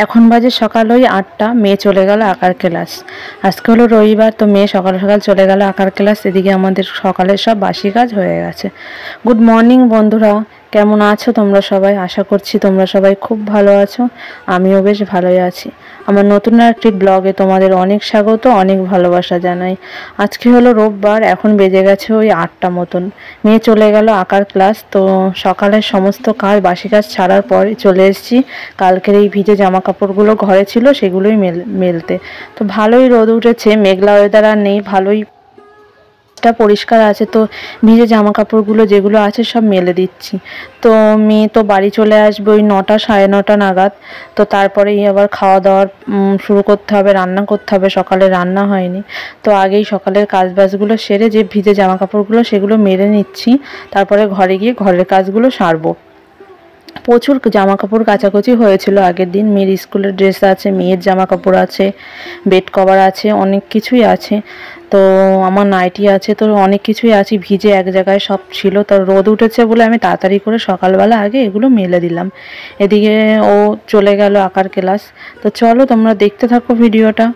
এখন বাজে সকাল ওই ৮টা। মেয়ে চলে গেল আঁকার ক্লাস। আজকে হলো রবিবার, তো মেয়ে সকাল সকাল চলে গেল আঁকার ক্লাস। এদিকে আমাদের সকালের সব বাসি কাজ হয়ে গেছে। গুড মর্নিং বন্ধুরা, কেমন আছো তোমরা সবাই? আশা করছি তোমরা সবাই খুব ভালো আছো। আমিও বেশ ভালোই আছি। আমার নতুন একটি ব্লগে তোমাদের অনেক স্বাগত, অনেক ভালোবাসা জানাই। আজকে হলো রোববার, এখন বেজে গেছে ওই ৮টা মতন। মেয়ে চলে গেল আঁকার ক্লাস। তো সকালের সমস্ত কাজ বাসি কাজ ছাড়ার পর চলে এসেছি কালকের এই ভিজে জামা কাপড়গুলো ঘরে ছিল সেগুলোই মেলতে। তো ভালোই রোদ উঠেছে, মেঘলা ওয়েদার আর নেই, ভালোই পরিষ্কার আছে। তো ভিজে জামা কাপড়গুলো যেগুলো আছে সব মেলে দিচ্ছি। তো মেয়ে তো বাড়ি চলে আসবে ওই 9টা সাড়ে 9টা নাগাদ। তো তারপরেই আবার খাওয়া দাওয়ার শুরু করতে হবে, রান্না করতে হবে। সকালে রান্না হয়নি, তো আগেই সকালের কাজ বাজগুলো সেরে যে ভিজে জামা কাপড়গুলো সেগুলো মেলে নিচ্ছি। তারপরে ঘরে গিয়ে ঘরের কাজগুলো সারবো। প্রচুর জামা কাপড় কাচাকুচি হয়েছিল আগের দিন। মেয়ের স্কুলের ড্রেস আছে, মেয়ের জামা কাপড় আছে, বেড কভার আছে, অনেক কিছুই আছে। তো আমার নাইটি আছে, তো অনেক কিছুই আছে ভিজে এক জায়গায় সব ছিল। তো রোদ উঠেছে বলে আমি তাড়াতাড়ি করে সকালবেলা আগে এগুলো মেলে দিলাম। এদিকে ও চলে গেল আঁকার ক্লাস। তো চলো তোমরা দেখতে থাকো ভিডিওটা।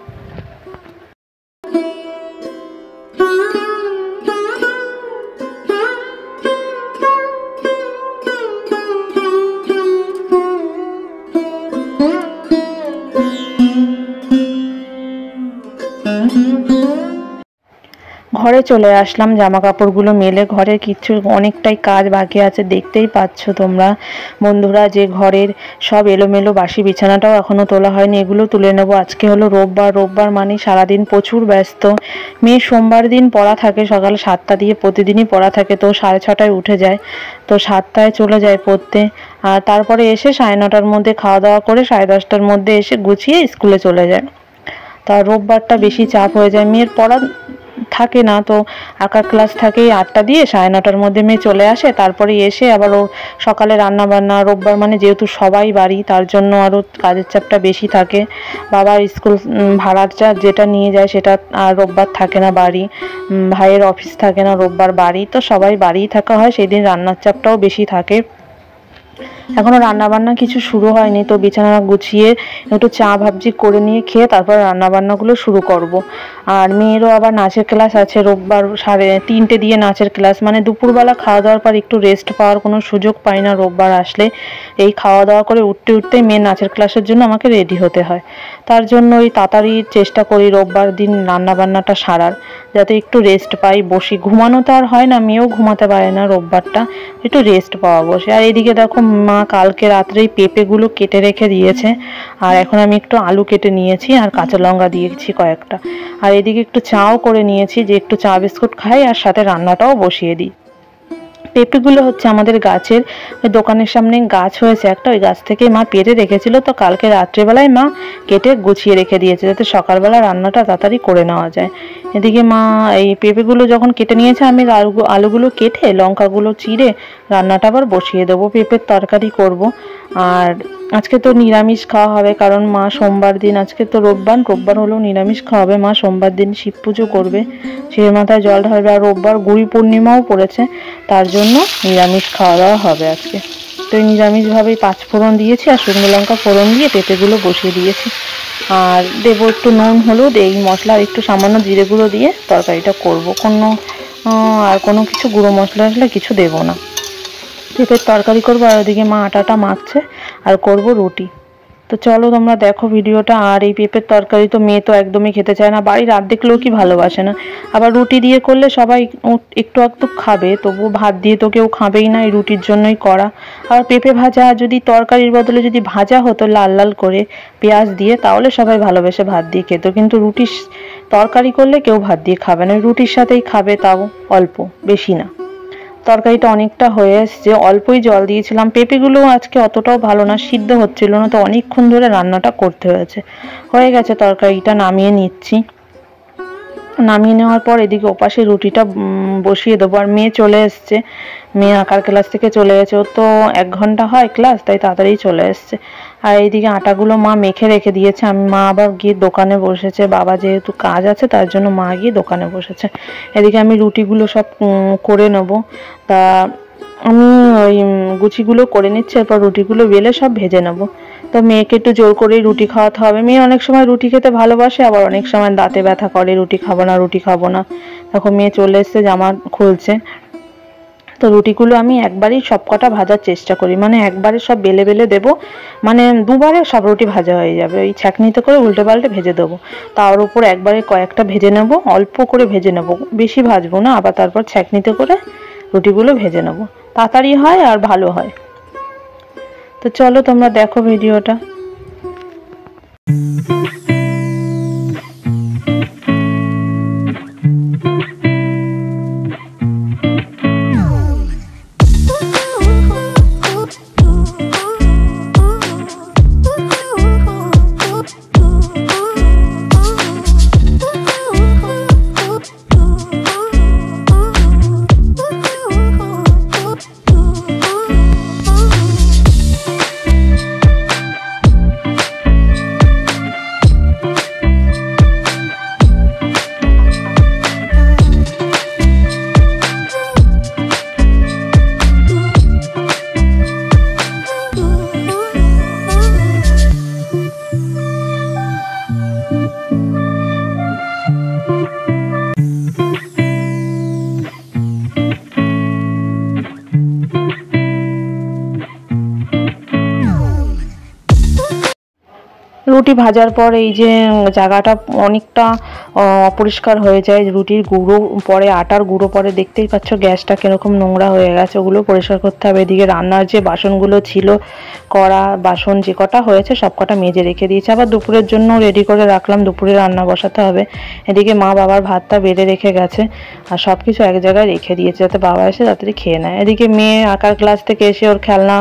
ঘরে চলে আসলাম জামা কাপড়গুলো মেলে। ঘরের কিছু অনেকটাই কাজ বাকি আছে, দেখতেই পাচ্ছ তোমরা বন্ধুরা যে ঘরের সব এলোমেলো বাসি বিছানাটাও এখনও তোলা হয়নি, এগুলো তুলে নেব। আজকে হলো রোববার, রোববার মানে সারাদিন প্রচুর ব্যস্ত। মেয়ে সোমবার দিন পড়া থাকে সকাল 7টা দিয়ে, প্রতিদিনই পড়া থাকে। তো 6:30টায় উঠে যায়, তো 7টায় চলে যায় পড়তে। আর তারপরে এসে 9:30টার মধ্যে খাওয়া দাওয়া করে 10:30টার মধ্যে এসে গুছিয়ে স্কুলে চলে যায়। তা রোববারটা বেশি চাপ হয়ে যায়, মেয়ের পড়া থাকে না। তো আঁকার ক্লাস থাকে 8টা দিয়ে, 9:30টার মধ্যে মেয়ে চলে আসে। তারপরে এসে আবার ও সকালে রান্না বান্না, রোববার মানে যেহেতু সবাই বাড়ি তার জন্য আরও কাজের চাপটা বেশি থাকে। বাবার স্কুল ভাড়াটা যেটা নিয়ে যায় সেটা আর রোববার থাকে না বাড়ি, ভাইয়ের অফিস থাকে না রোববার বাড়ি, তো সবাই বাড়িই থাকা হয়। সেই দিন রান্নার চাপটাও বেশি থাকে। এখনও রান্নাবান্না কিছু শুরু হয়নি, তো বিছানা গুছিয়ে একটু চা ভাবছি করে নিয়ে খেয়ে তারপর রান্নাবান্নাগুলো শুরু করব। আর মেয়েরও আবার নাচের ক্লাস আছে রোববার 3:30 দিয়ে নাচের ক্লাস, মানে দুপুরবেলা খাওয়া দাওয়ার পর একটু রেস্ট পাওয়ার কোনো সুযোগ পাই না রোববার আসলে। এই খাওয়া দাওয়া করে উঠতে উঠতেই মেয়ের নাচের ক্লাসের জন্য আমাকে রেডি হতে হয়। তার জন্য ওই তাড়াতাড়ি চেষ্টা করি রোববার দিন রান্নাবান্নাটা সারার, যাতে একটু রেস্ট পাই। বসি, ঘুমানো তো আর হয় না, মেয়েও ঘুমাতে পারে না রোববারটা, একটু রেস্ট পাওয়া বসে। আর এদিকে দেখো মা কালকে রাত্রেই পেঁপেগুলো কেটে রেখে দিয়েছে, আর এখন আমি একটু আলু কেটে নিয়েছি আর কাঁচা লঙ্কা দিয়েছি কয়েকটা। আর এদিকে একটু চাও করে নিয়েছি, যে একটু চা বিস্কুট খাই আর সাথে রান্নাটাও বসিয়ে দিই। পেঁপেগুলো হচ্ছে আমাদের গাছের, ওই দোকানের সামনে গাছ হয়েছে একটা, ওই গাছ থেকে মা পেড়ে রেখেছিল। তো কালকে রাত্রেবেলায় মা কেটে গুছিয়ে রেখে দিয়েছে, যাতে সকালবেলা রান্নাটা তাড়াতাড়ি করে নেওয়া যায়। এদিকে মা এই পেঁপেগুলো যখন কেটে নিয়েছে, আমি আলুগুলো কেটে লঙ্কাগুলো চিড়ে রান্নাটা আবার বসিয়ে দেবো, পেঁপের তরকারি করব। আর আজকে তো নিরামিষ খাওয়া হবে, কারণ মা সোমবার দিন, আজকে তো রোববার, রোববার হলেও নিরামিষ খাওয়া হবে। মা সোমবার দিন শিব পুজো করবে, সে মাথায় জল ঢালবে। আর রোববার গুড়ি পূর্ণিমাও পড়েছে, তার জন্য নিরামিষ খাওয়া দাওয়া হবে আজকে। তো এই নিরামিষভাবেই 5 ফোড়ন দিয়েছি আর শুকনো লঙ্কা ফোড়ন দিয়ে পেঁপেগুলো বসিয়ে দিয়েছি। আর দেবো একটু নুন হলুদ এই মশলা আর একটু সামান্য জিরে গুঁড়ো দিয়ে তরকারিটা করব। আর কোনো কিছু গুঁড়ো মশলা আসলে কিছু দেবো না। পেঁপের তরকারি করবো, আর ওদিকে মা আটাটা মাখছে আর করব রুটি। তো চলো তোমরা দেখো ভিডিওটা। আর এই পেঁপের তরকারি তো মেয়ে তো একদমই খেতে চায় না, বাড়ির অর্ধেক লোকই ভালোবাসে না। আবার রুটি দিয়ে করলে সবাই একটু একটু খাবে, তবু ভাত দিয়ে তো কেউ খাবেই না, এই রুটির জন্যই করা। আর পেঁপে ভাজা যদি তরকারির বদলে যদি ভাজা হতো লাল লাল করে পেঁয়াজ দিয়ে, তাহলে সবাই ভালোবেসে ভাত দিয়ে খেত। কিন্তু রুটির তরকারি করলে কেউ ভাত দিয়ে খাবে না, ওই রুটির সাথেই খাবে, তাও অল্প, বেশি না। তরকারিটা অনেকটা হয়ে এসছে, অল্পই জল দিয়েছিলাম। পেঁপেগুলো আজকে অতটাও ভালো না, সিদ্ধ হচ্ছিল না, তো অনেকক্ষণ ধরে রান্নাটা করতে হয়েছে। হয়ে গেছে তরকারিটা, নামিয়ে নিচ্ছি। নামিয়ে নেওয়ার পর এদিকে ওপাশে রুটিটা বসিয়ে দেবো। আর মেয়ে চলে এসছে, মেয়ে আঁকার ক্লাস থেকে চলে গেছে। ও তো 1 ঘন্টা হয় ক্লাস, তাই তাড়াতাড়ি চলে এসছে। আর এইদিকে আটাগুলো মা মেখে রেখে দিয়েছে, মা আবার গিয়ে দোকানে বসেছে। বাবা যেহেতু কাজ আছে তার জন্য মা গিয়ে দোকানে বসেছে। এদিকে আমি রুটিগুলো সব করে নেব। তা আমি ওই গুছিগুলো করে নিচ্ছি, এরপর রুটিগুলো বেলে সব ভেজে নেব। তো মেয়েকে একটু জোর করেই রুটি খাওয়াতে হবে। মেয়ে অনেক সময় রুটি খেতে ভালোবাসে, আবার অনেক সময় দাঁতে ব্যথা করে, রুটি খাবো না রুটি খাবো না। তখন মেয়ে চলে এসছে, জামা খুলছে। তো রুটিগুলো আমি একবারই সব কটা ভাজার চেষ্টা করি, মানে একবারে সব বেলে বেলে দেবো, মানে দুবারে সব রুটি ভাজা হয়ে যাবে। ওই ছাঁকনিতে করে উল্টে পাল্টে ভেজে দেবো। তার উপর একবারে কয়েকটা ভেজে নেব, অল্প করে ভেজে নেব, বেশি ভাজবো না। আবার তারপর ছাঁকনিতে করে রুটিগুলো ভেজে নেব, তাড়াতাড়ি হয় আর ভালো হয়। তো চলো তোমরা দেখো ভিডিওটা। রুটি ভাজার পর এই যে জায়গাটা অনেকটা অপরিষ্কার হয়ে যায়, রুটির গুঁড়ো পরে, আটার গুঁড়ো পরে, দেখতেই পাচ্ছ গ্যাসটা কিরকম নোংরা হয়ে গেছে, ওগুলো পরিষ্কার করতে হবে। এদিকে রান্নার যে বাসনগুলো ছিল, কড়া বাসন যে কটা হয়েছে সব কটা মেজে রেখে দিয়েছে, আবার দুপুরের জন্য রেডি করে রাখলাম, দুপুরে রান্না বসাতে হবে। এদিকে মা বাবার ভাতটা বেড়ে রেখে গেছে, আর সব কিছু এক জায়গায় রেখে দিয়েছে যাতে বাবা এসে তাড়াতাড়ি খেয়ে নেয়। এদিকে মেয়ে আঁকার ক্লাস থেকে এসে ওর খেলনা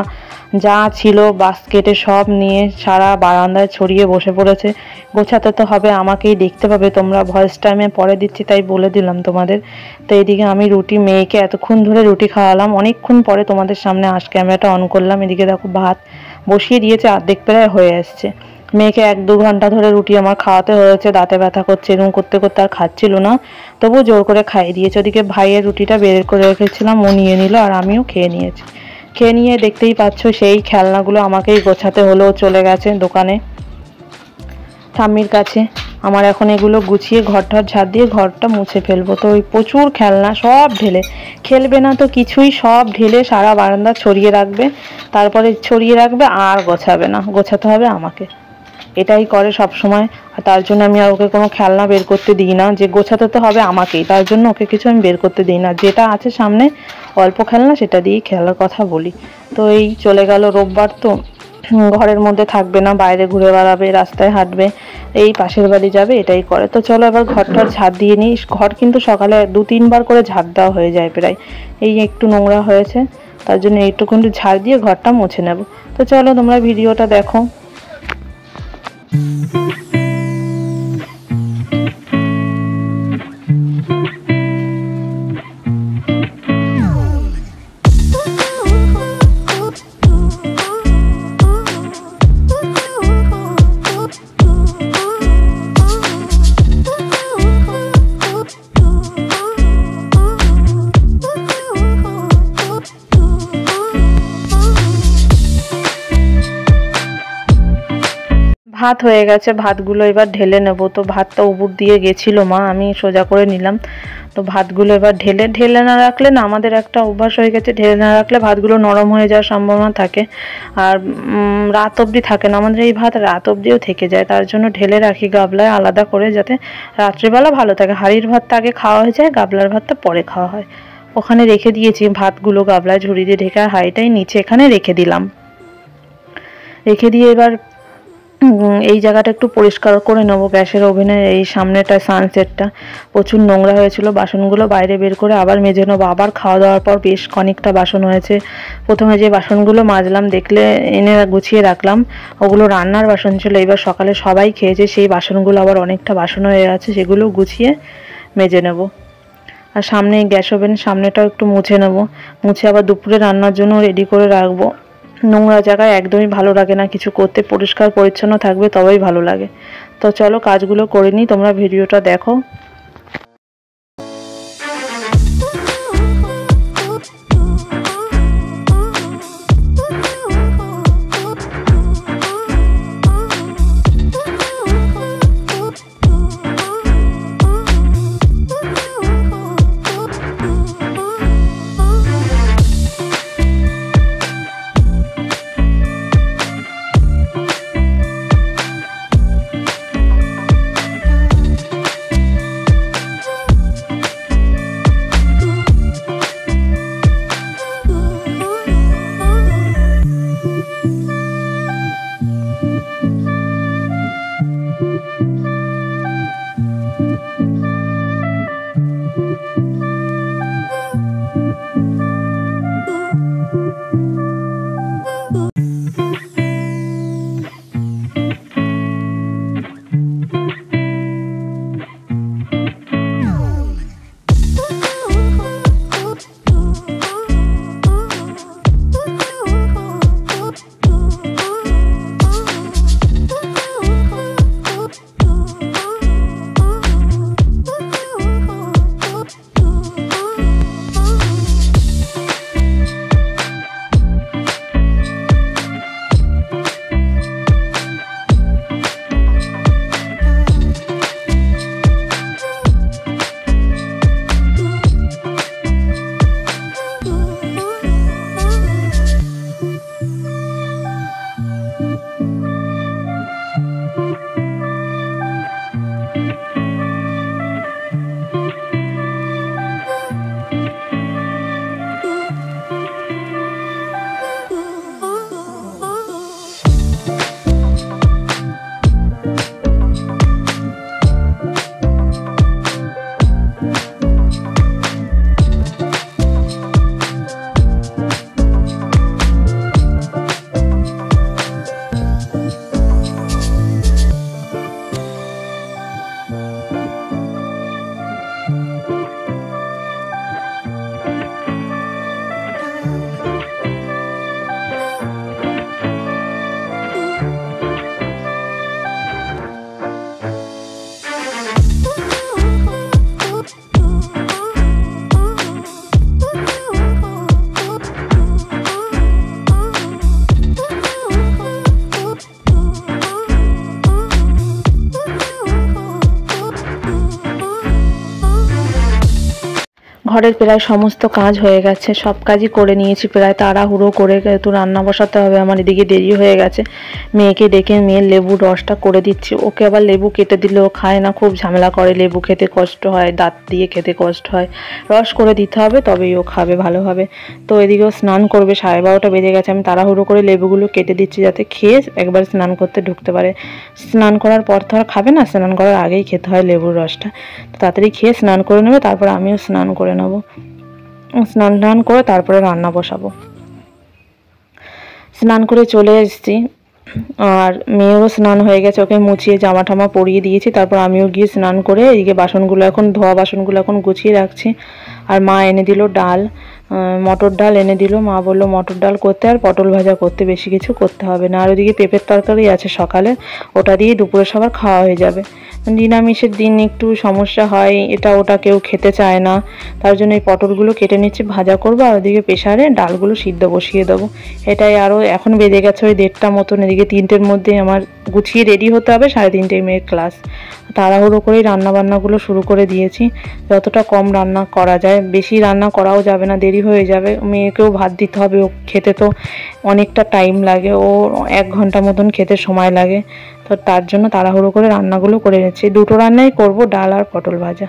যা ছিল বাস্কেটে সব নিয়ে সারা বারান্দায় ছড়িয়ে বসে পড়েছে। গোছাতে তো হবে, আমাকেই দেখতে পাবে। তোমরা ভয়েস টাইমে পরে দিচ্ছি তাই বলে দিলাম তোমাদের। তো এইদিকে আমি রুটি, মেয়েকে এতক্ষণ ধরে রুটি খাওয়ালাম, অনেকক্ষণ পরে তোমাদের সামনে ক্যামেরাটা অন করলাম। এদিকে দেখো ভাত বসিয়ে দিয়েছে, অর্ধেক প্রায় হয়ে আসছে। মেয়েকে 1-2 ঘন্টা ধরে রুটি আমার খাওয়াতে হয়েছে, দাঁতে ব্যথা করছে, এরকম করতে করতে আর খাচ্ছিল না, তবু জোর করে খাইয়ে দিয়েছে। ওদিকে ভাইয়ের রুটিটা বের করে রেখেছিলাম, ও নিয়ে নিল আর আমিও খেয়ে নিয়েছি। খেয়ে নিয়ে দেখতেই পাচ্ছ সেই খেলনাগুলো আমাকেই গোছাতে হলো, চলে গেছে দোকানে ঠাম্মির কাছে। আমার এখন এগুলো গুছিয়ে ঘরটার ঝাড় দিয়ে ঘরটা মুছে ফেলবো। তো ওই প্রচুর খেলনা সব ঢেলে, খেলবে না তো কিছুই, সব ঢেলে সারা বারান্দা ছড়িয়ে রাখবে, তারপরে ছড়িয়ে রাখবে আর গোছাবে না, গোছাতে হবে আমাকে। এটাই করে সব সময়। আর তার জন্য আমি আর ওকে কোনো খেলনা বের করতে দিই না, যে গোছাতে তো হবে আমাকেই, তার জন্য ওকে কিছু আমি বের করতে দিই না। যেটা আছে সামনে অল্প খেলনা সেটা দিয়েই খেলার কথা বলি। তো এই চলে গেল রোববার, তো ঘরের মধ্যে থাকবে না, বাইরে ঘুরে বেড়াবে, রাস্তায় হাঁটবে, এই পাশের বাড়ি যাবে, এটাই করে। তো চলো এবার ঘরটার ঝাড় দিয়ে নিই। ঘর কিন্তু সকালে 2-3 বার করে ঝাড় দেওয়া হয়ে যায় প্রায়, এই একটু নোংরা হয়েছে তার জন্য এইটুকু ঝাড় দিয়ে ঘরটা মুছে নেব। তো চলো তোমরা ভিডিওটা দেখো। ভাত হয়ে গেছে, ভাতগুলো এবার ঢেলে নেব। তো ভাতটা উপর দিয়ে গেছিলো মা, আমি সোজা করে নিলাম। তো ভাতগুলো এবার ঢেলে না রাখলে না, আমাদের একটা অভ্যাস হয়ে গেছে, ঢেলে না রাখলে ভাতগুলো নরম হয়ে যাওয়ার সম্ভাবনা থাকে, আর রাত অবধি থাকে না। আমাদের এই ভাত রাত অবধিও থেকে যায়, তার জন্য ঢেলে রাখি গাবলায় আলাদা করে, যাতে রাত্রিবেলা ভালো থাকে। হাঁড়ির ভাতটা আগে খাওয়া হয়ে যায়, গাবলার ভাতটা পরে খাওয়া হয়। ওখানে রেখে দিয়েছি ভাতগুলো, গাবলায় ঝুড়ি দিয়ে ঢেকে, আর হাঁড়িটাই নিচে এখানে রেখে দিলাম। রেখে দিয়ে এবার এই জায়গাটা একটু পরিষ্কার করে নেবো। গ্যাসের ওভেনের এই সামনেটা সানসেটটা প্রচুর নোংরা হয়েছিল, বাসনগুলো বাইরে বের করে আবার মেজে নেবো। আবার খাওয়া দাওয়ার পর বেশ অনেকটা বাসন হয়েছে। প্রথমে যে বাসনগুলো মাজলাম দেখলে, এনে গুছিয়ে রাখলাম, ওগুলো রান্নার বাসন ছিল। এবার সকালে সবাই খেয়েছে, সেই বাসনগুলো আবার অনেকটা বাসন হয়ে আছে, সেগুলো গুছিয়ে মেজে নেব। আর সামনে গ্যাস ওভেন সামনেটাও একটু মুছে নেব, মুছে আবার দুপুরে রান্নার জন্য রেডি করে রাখবো। নোংরা জায়গায় একদমই ভালো লাগে না কিছু করতে, পরিষ্কার পরিচ্ছন্ন থাকবে তবেই ভালো লাগে। তো চলো কাজগুলো করে নিই, তোমরা ভিডিওটা দেখো। ঘরের প্রায় সমস্ত কাজ হয়ে গেছে, সব কাজই করে নিয়েছি প্রায় তাড়াহুড়ো করে, তো রান্না বসাতে হবে আমার, এদিকে দেরি হয়ে গেছে। মেয়েকে ডেকে মেয়ের লেবুর রসটা করে দিচ্ছি, ওকে আবার লেবু কেটে দিলেও খায় না, খুব ঝামেলা করে, লেবু খেতে কষ্ট হয়, দাঁত দিয়ে খেতে কষ্ট হয়, রস করে দিতে হবে তবেই ও খাবে ভালোভাবে। তো এদিকেও স্নান করবে, 12:30 বেজে গেছে, আমি তাড়াহুড়ো করে লেবুগুলো কেটে দিচ্ছি যাতে খেয়ে একবার স্নান করতে ঢুকতে পারে। স্নান করার পর তো আর খাবে না, স্নান করার আগেই খেতে হয় লেবুর রসটা। তাড়াতাড়ি খেয়ে স্নান করে নেবে, তারপর আমিও স্নান করে নেব, স্নান টান করে তারপরে রান্না বসাবো। স্নান করে চলে এসেছি, আর মেয়েরও স্নান হয়ে গেছে, ওকে মুছিয়ে জামা ঠামা পরিয়ে দিয়েছি, তারপর আমিও গিয়ে স্নান করে এদিকে বাসনগুলো এখন ধোয়া বাসনগুলো এখন গুছিয়ে রাখছি। আর মা এনে দিল ডাল, মটর ডাল এনে দিল, মা বললো মটর ডাল করতে আর পটল ভাজা করতে, বেশি কিছু করতে হবে না। আর ওদিকে পেঁপের তরকারি আছে সকালে, ওটা দিয়ে দুপুরে সবার খাওয়া হয়ে যাবে। নিরামিষের দিন একটু সমস্যা হয়, এটা ওটা কেউ খেতে চায় না, তার জন্য এই পটলগুলো কেটে নিচ্ছি, ভাজা করবো, আর ওদিকে প্রেসারে ডালগুলো সিদ্ধ বসিয়ে দেবো। এটাই আরও এখন বেজে গেছে ওই 1:30 মতন, এদিকে 3টের মধ্যে আমার গুছিয়ে রেডি হতে হবে, 3:30 মেয়ের ক্লাস। তাড়াহুড়ো করেই রান্নাবান্নাগুলো শুরু করে দিয়েছি, যতটা কম রান্না করা যায়, বেশি রান্না করাও যাবে না, দেরি হয়ে যাবে, মেয়েকেও ভাত দিতে হবে, ও খেতে তো অনেকটা টাইম লাগে, ও 1 ঘন্টা মতন খেতে সময় লাগে, তো তার জন্য তাড়াহুড়ো করে রান্নাগুলো করে নিচ্ছি। 2টো রান্নাই করব, ডাল আর পটল ভাজা।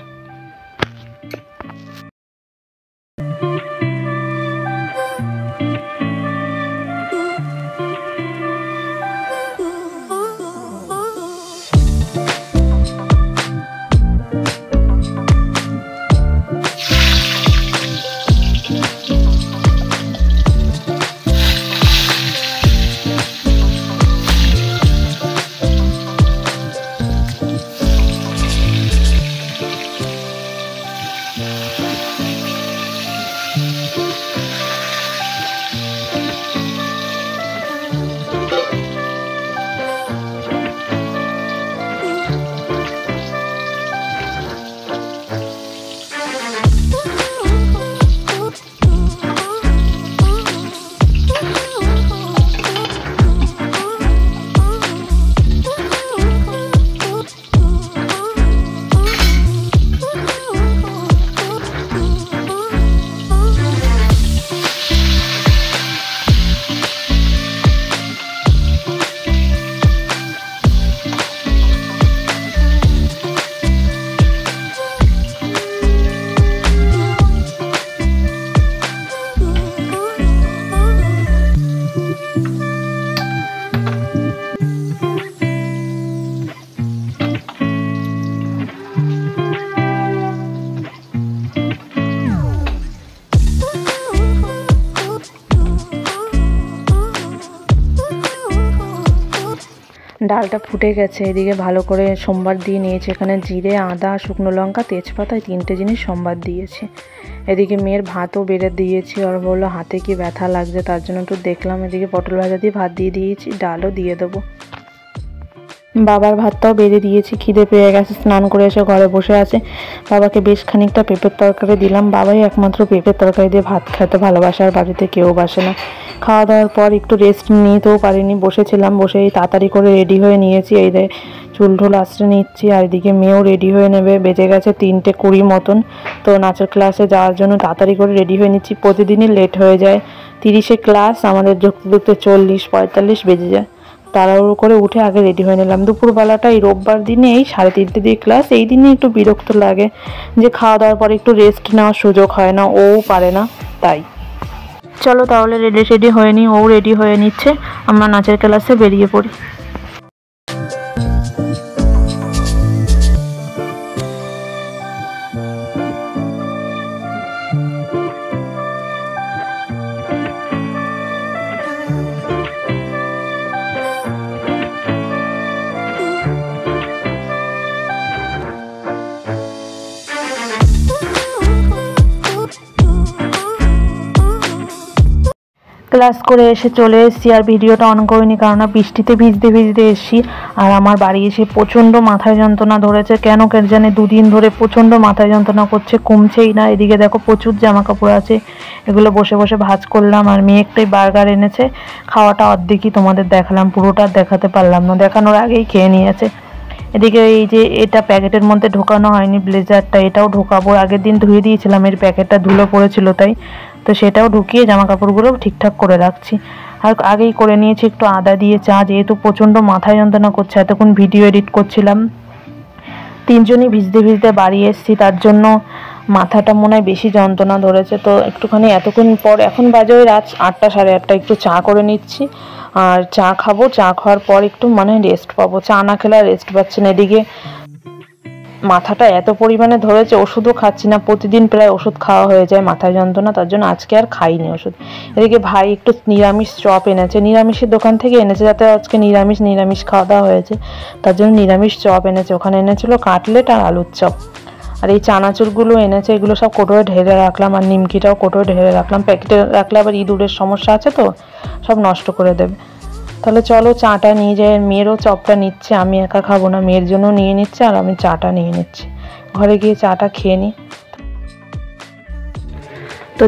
ডালটা ফুটে গেছে, এদিকে ভালো করে সম্বার দিয়ে নিয়েছি, এখানে জিরে, আদা, শুকনো লঙ্কা, তেজপাতা, এই 3টে জিনিস সম্বার দিয়েছি। এদিকে মেয়ের ভাতও বেড়ে দিয়েছি, আর বললো হাতে কি ব্যথা লাগছে, তার জন্য একটু দেখলাম। এদিকে পটল ভাজা দিয়ে ভাত দিয়ে দিয়েছি, ডালও দিয়ে দেবো। বাবার ভাতটাও বেড়ে দিয়েছি, খিদে পেয়ে গেছে, স্নান করে এসে ঘরে বসে আছে। বাবাকে বেশ খানিকটা পেঁপের তরকারি দিলাম, বাবাই একমাত্র পেঁপের তরকারি দিয়ে ভাত খেতে ভালোবাসে, আর বাড়িতে কেউ বাসে না। খাওয়া দাওয়ার পর একটু রেস্ট নিতেও পারিনি, বসেছিলাম, বসেই তাড়াতাড়ি করে রেডি হয়ে নিয়েছি, এই চুল ঢুল আশ্রে নিচ্ছি। আর এদিকে মেয়েও রেডি হয়ে নেবে, বেজে গেছে 3:20 মতন, তো নাচের ক্লাসে যাওয়ার জন্য তাড়াতাড়ি করে রেডি হয়ে নিচ্ছি। প্রতিদিনই লেট হয়ে যায়, 30-এ ক্লাস, আমাদের ঢুকতে ঢুকতে 40-45 বেজে যায়। তাড়াহুড়ো করে উঠে আগে রেডি হয়ে নিলাম। দুপুরবেলাটা এই রোববার দিনে এই 3:30 দিয়ে ক্লাস, এই দিনে একটু বিরক্ত লাগে যে খাওয়া দাওয়ার পরে একটু রেস্ট নেওয়ার সুযোগ হয় না, ও পারে না, তাই। চলো তাহলে রেডি হয়ে নিই, ও রেডি হয়ে নিচ্ছে, আমরা নাচের ক্লাসে বেরিয়ে পড়ি। ক্লাস করে এসে চলে এসেছি, আর ভিডিওটা অন করিনি, কারণ বৃষ্টিতে ভিজতে ভিজতে এসেছি। আর আমার বাড়ি এসে প্রচণ্ড মাথায় যন্ত্রণা ধরেছে, কেন জানে 2 দিন ধরে প্রচণ্ড মাথায় যন্ত্রণা করছে, কমছেই না। এদিকে দেখো প্রচুর জামা কাপড় আছে, এগুলো বসে বসে ভাঁজ করলাম। আর মেয়ে একটাই বার্গার এনেছে, খাওয়াটা অর্ধেকই তোমাদের দেখালাম, পুরোটা দেখাতে পারলাম না, দেখানোর আগেই খেয়ে নিয়েছে। এদিকে এই যে এটা প্যাকেটের মধ্যে ঢোকানো হয়নি ব্লেজারটা, এটাও ঢোকাবো। আগের দিন ধুয়ে দিয়েছিলাম, এর প্যাকেটটা ধুলো পড়েছিল তাই, তো সেটাও ঢুকিয়ে জামা কাপড়গুলো ঠিকঠাক করে রাখছি। আর আগেই করে নিয়েছি একটু আদা দিয়ে চা, যেহেতু প্রচণ্ড মাথায় যন্ত্রণা করছে, এতক্ষণ ভিডিও এডিট করছিলাম, তিনজনই ভিজতে ভিজতে বাড়ি এসেছি, তার জন্য মাথাটা মনে হয় বেশি যন্ত্রণা ধরেছে। তো একটুখানি এতক্ষণ পর, এখন বাজে ওই রাত 8টা সাড়ে 8টা, একটু চা করে নিচ্ছি আর চা খাবো। চা খাওয়ার পর একটু মানে রেস্ট পাবো, চা না খেলে আর রেস্ট পাচ্ছি না। এদিকে মাথাটা এত পরিমাণে ধরেছে, ওষুধও খাচ্ছি না, প্রতিদিন প্রায় ওষুধ খাওয়া হয়ে যায় মাথায় যন্ত্রণা, তার জন্য আজকে আর খাইনি ওষুধ। এদিকে ভাই একটু নিরামিষ চপ এনেছে, নিরামিষের দোকান থেকে এনেছে, যাতে আজকে নিরামিষ খাওয়া দাওয়া হয়েছে, তার জন্য নিরামিষ চপ এনেছে। ওখানে এনেছিল কাটলেট আর আলুর চপ। আর এই চানাচুরগুলো এনেছে, এগুলো সব কোটোয় ঢেলে রাখলাম, আর নিমকিটাও কোটোয় ঢেলে রাখলাম। প্যাকেটে রাখলে আবার ইঁদুরের সমস্যা আছে, তো সব নষ্ট করে দেবে। তাহলে চলো চাটা নিয়ে যাই। মেয়েরও চপটা নিচ্ছে, আমি একা খাবো না, মেয়ের জন্য নিয়ে নিচ্ছে আর আমি চাটা নিয়ে নিচ্ছি। ঘরে গিয়ে চাটা খেয়ে নিই। তো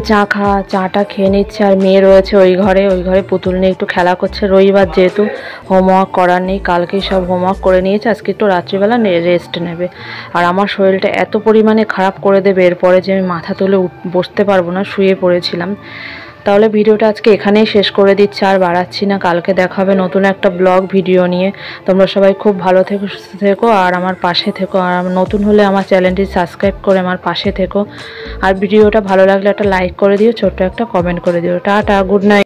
চাটা খেয়ে নিচ্ছে, আর মেয়ে রয়েছে ওই ঘরে পুতুল নিয়ে একটু খেলা করছে। রবিবার যেহেতু হোমওয়ার্ক করার নেই, কালকেই সব হোমওয়ার্ক করে নিয়েছে, আজকে একটু রাত্রিবেলা রেস্ট নেবে। আর আমার শরীরটা এত পরিমাণে খারাপ করে দেবে এরপরে যে আমি মাথা তুলে বসতে পারবো না, শুয়ে পড়েছিলাম। তাহলে ভিডিওটা আজকে এখানেই শেষ করে দিচ্ছি, আর বাড়াচ্ছি না। কালকে দেখা হবে নতুন একটা ব্লগ ভিডিও নিয়ে। তোমরা সবাই খুব ভালো থেকো, সুস্থ থেকো, আর আমার পাশে থেকো। আর নতুন হলে আমার চ্যানেলটি সাবস্ক্রাইব করে আমার পাশে থেকো। আর ভিডিওটা ভালো লাগলে একটা লাইক করে দিও, ছোট্ট একটা কমেন্ট করে দিও। Tata, good night.